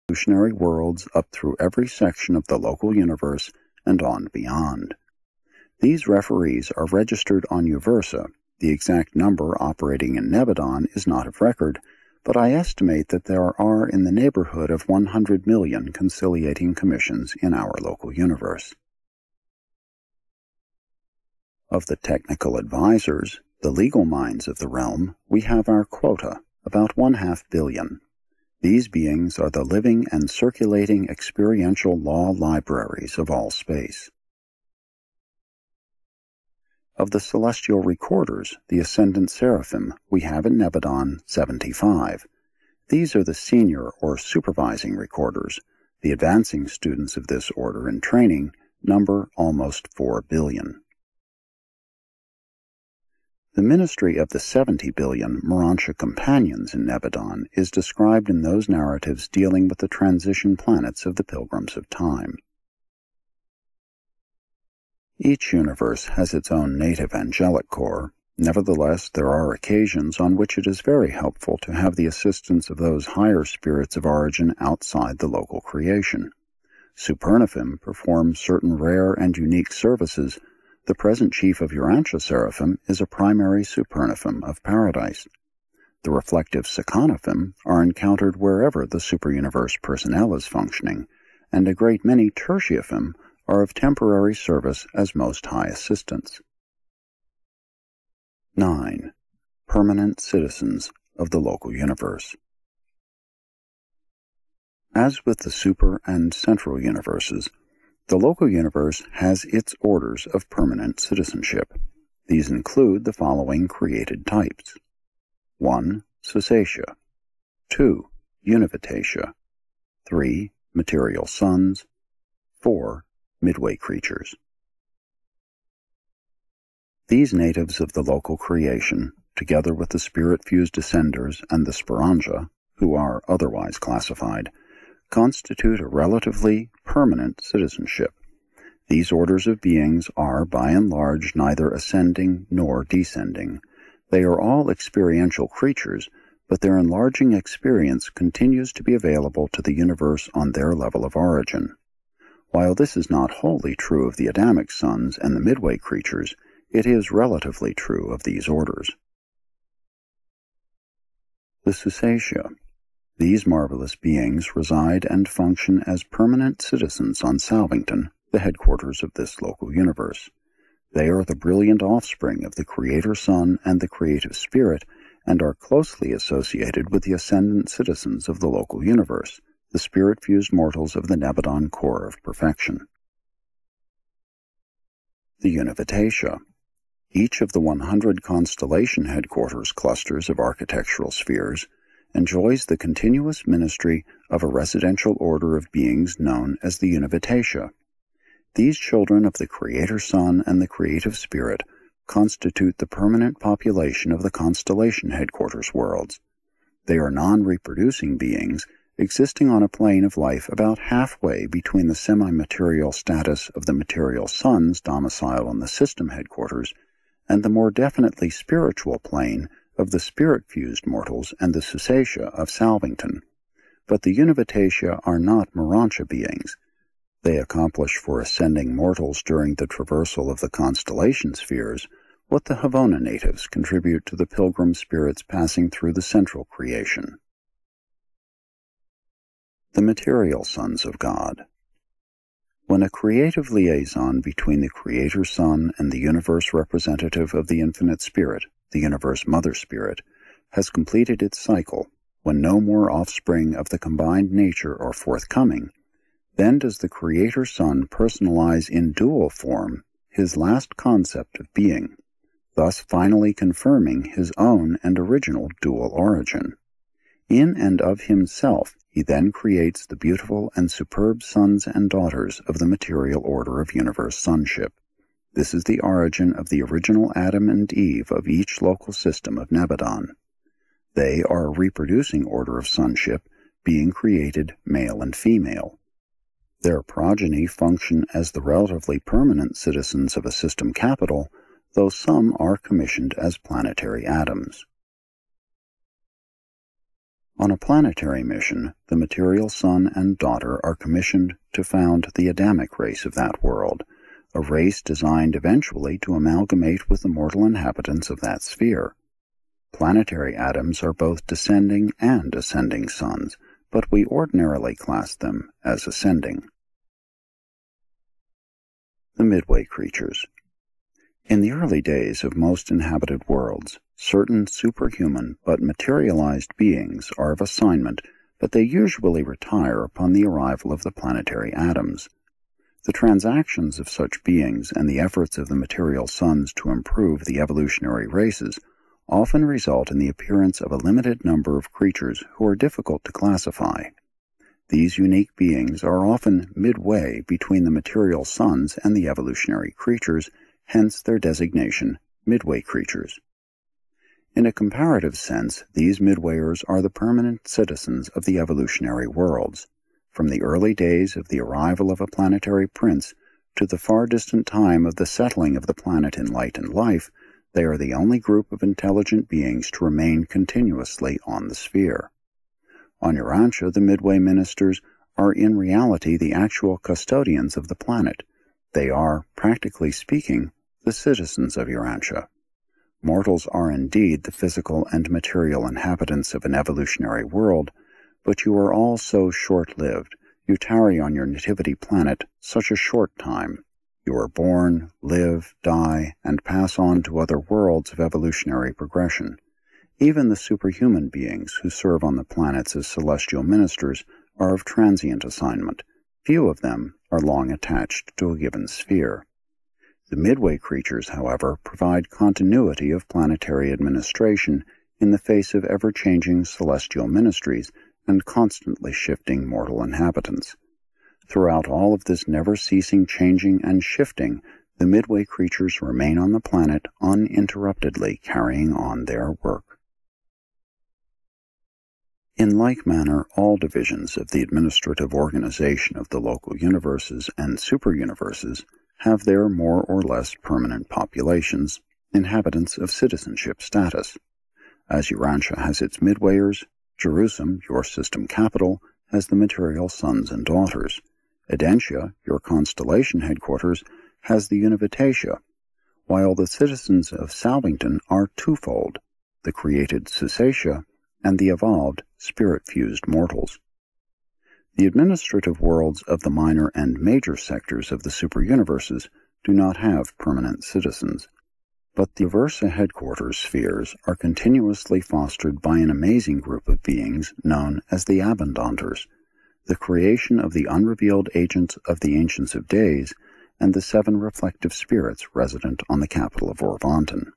evolutionary worlds up through every section of the local universe and on beyond. These referees are registered on Uversa. The exact number operating in Nebadon is not of record, but I estimate that there are in the neighborhood of 100 million conciliating commissions in our local universe. Of the technical advisors, the legal minds of the realm, we have our quota, about 1/2 billion. These beings are the living and circulating experiential law libraries of all space. Of the celestial recorders, the ascendant seraphim, we have in Nebadon 75. These are the senior or supervising recorders. The advancing students of this order in training number almost 4 billion. The ministry of the 70 billion Urantia companions in Nebadon is described in those narratives dealing with the transition planets of the Pilgrims of Time. Each universe has its own native angelic corps. Nevertheless, there are occasions on which it is very helpful to have the assistance of those higher spirits of origin outside the local creation. Supernaphim performs certain rare and unique services. The present chief of Urantia Seraphim is a primary supernaphim of paradise. The reflective Sekanaphim are encountered wherever the superuniverse personnel is functioning, and a great many Tertiaphim are of temporary service as most high assistants. 9. Permanent citizens of the local universe. As with the super and central universes, the local universe has its orders of permanent citizenship. These include the following created types. 1. Susatia. 2. Univitatia. 3. Material sons. 4. Midway creatures. These natives of the local creation, together with the spirit-fused descenders and the Sporanja, who are otherwise classified, constitute a relatively permanent citizenship. These orders of beings are, by and large, neither ascending nor descending. They are all experiential creatures, but their enlarging experience continues to be available to the universe on their level of origin. While this is not wholly true of the Adamic sons and the Midway creatures, it is relatively true of these orders. The Susatia. These marvelous beings reside and function as permanent citizens on Salvington, the headquarters of this local universe. They are the brilliant offspring of the Creator Sun and the Creative Spirit, and are closely associated with the ascendant citizens of the local universe, the spirit-fused mortals of the Nebadon core of perfection. The Univitatia. Each of the 100 constellation headquarters clusters of architectural spheres enjoys the continuous ministry of a residential order of beings known as the Univitatia. These children of the Creator Sun and the Creative Spirit constitute the permanent population of the constellation headquarters worlds. They are non-reproducing beings, existing on a plane of life about halfway between the semi-material status of the material sons domiciled on the system headquarters and the more definitely spiritual plane of the spirit-fused mortals and the Susatia of Salvington. But the Univitatia are not Urantia beings. They accomplish for ascending mortals during the traversal of the constellation spheres what the Havona natives contribute to the pilgrim spirits passing through the central creation. The material sons of God. When a creative liaison between the Creator Sun and the universe representative of the Infinite Spirit, the Universe Mother Spirit, has completed its cycle, when no more offspring of the combined nature are forthcoming, then does the Creator Sun personalize in dual form his last concept of being, thus finally confirming his own and original dual origin. In and of himself, he then creates the beautiful and superb sons and daughters of the material order of universe sonship. This is the origin of the original Adam and Eve of each local system of Nebadon. They are a reproducing order of sonship, being created male and female. Their progeny function as the relatively permanent citizens of a system capital, though some are commissioned as planetary atoms. On a planetary mission, the material son and daughter are commissioned to found the Adamic race of that world, a race designed eventually to amalgamate with the mortal inhabitants of that sphere. Planetary Adams are both descending and ascending sons, but we ordinarily class them as ascending. The Midway Creatures. In the early days of most inhabited worlds, certain superhuman but materialized beings are of assignment, but they usually retire upon the arrival of the planetary Adams. The transactions of such beings and the efforts of the material sons to improve the evolutionary races often result in the appearance of a limited number of creatures who are difficult to classify. These unique beings are often midway between the material sons and the evolutionary creatures, hence their designation, Midway Creatures. In a comparative sense, these midwayers are the permanent citizens of the evolutionary worlds. From the early days of the arrival of a planetary prince to the far distant time of the settling of the planet in light and life, they are the only group of intelligent beings to remain continuously on the sphere. On Urantia, the Midway Ministers are in reality the actual custodians of the planet. They are, practically speaking, the citizens of Urantia. Mortals are indeed the physical and material inhabitants of an evolutionary world, but you are all so short-lived, you tarry on your nativity planet such a short time. You are born, live, die, and pass on to other worlds of evolutionary progression. Even the superhuman beings who serve on the planets as celestial ministers are of transient assignment. Few of them are long attached to a given sphere. The Midway Creatures, however, provide continuity of planetary administration in the face of ever-changing celestial ministries and constantly shifting mortal inhabitants. Throughout all of this never-ceasing changing and shifting, the Midway Creatures remain on the planet uninterruptedly carrying on their work. In like manner, all divisions of the administrative organization of the local universes and superuniverses have their more or less permanent populations, inhabitants of citizenship status. As Urantia has its midwayers, Jerusalem, your system capital, has the material sons and daughters. Urantia, your constellation headquarters, has the Univitatia, while the citizens of Salvington are twofold, the created Susatia and the evolved, spirit-fused mortals. The administrative worlds of the minor and major sectors of the superuniverses do not have permanent citizens, but the Versa headquarters spheres are continuously fostered by an amazing group of beings known as the Abundanters, the creation of the unrevealed agents of the Ancients of Days and the 7 reflective spirits resident on the capital of Orvanton.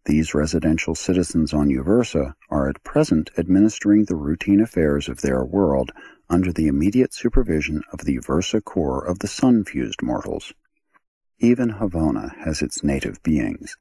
These residential citizens on Uversa are at present administering the routine affairs of their world under the immediate supervision of the Uversa core of the sun-fused mortals. Even Havona has its native beings.